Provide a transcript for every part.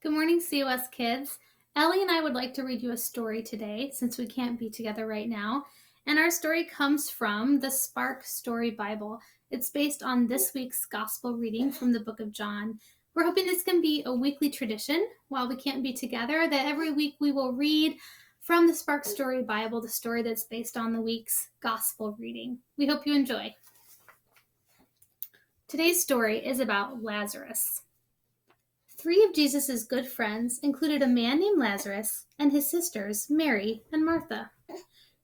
Good morning, COS kids. Ellie and I would like to read you a story today since we can't be together right now. And our story comes from the Spark Story Bible. It's based on this week's gospel reading from the book of John. We're hoping this can be a weekly tradition while we can't be together, that every week we will read from the Spark Story Bible the story that's based on the week's gospel reading. We hope you enjoy. Today's story is about Lazarus. 3 of Jesus' good friends included a man named Lazarus and his sisters, Mary and Martha.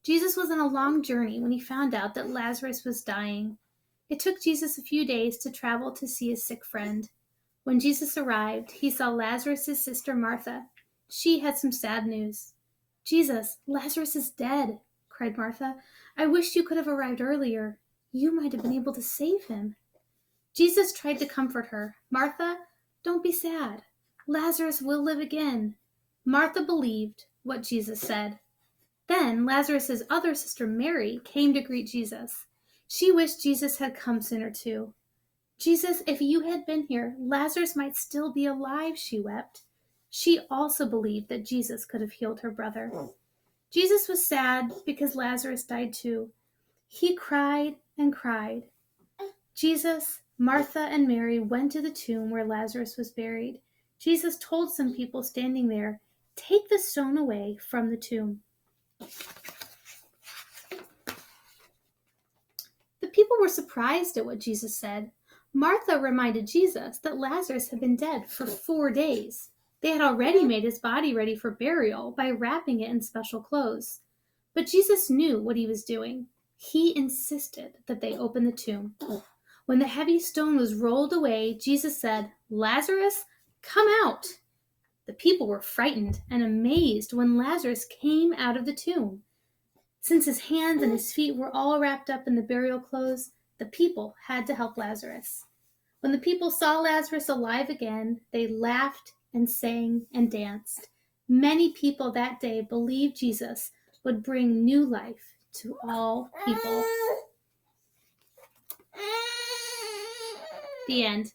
Jesus was on a long journey when he found out that Lazarus was dying. It took Jesus a few days to travel to see his sick friend. When Jesus arrived, he saw Lazarus' sister Martha. She had some sad news. "Jesus, Lazarus is dead," cried Martha. "I wish you could have arrived earlier. You might have been able to save him." Jesus tried to comfort her. "Martha, don't be sad. Lazarus will live again." Martha believed what Jesus said. Then Lazarus' other sister Mary came to greet Jesus. She wished Jesus had come sooner too. "Jesus, if you had been here, Lazarus might still be alive," she wept. She also believed that Jesus could have healed her brother. Jesus was sad because Lazarus died too. He cried and cried. Jesus, Martha, and Mary went to the tomb where Lazarus was buried. Jesus told some people standing there, "Take the stone away from the tomb." The people were surprised at what Jesus said. Martha reminded Jesus that Lazarus had been dead for 4 days. They had already made his body ready for burial by wrapping it in special clothes. But Jesus knew what he was doing. He insisted that they open the tomb. When the heavy stone was rolled away, Jesus said, "Lazarus, come out." The people were frightened and amazed when Lazarus came out of the tomb. Since his hands and his feet were all wrapped up in the burial clothes, the people had to help Lazarus. When the people saw Lazarus alive again, they laughed and sang and danced. Many people that day believed Jesus would bring new life to all people. The end.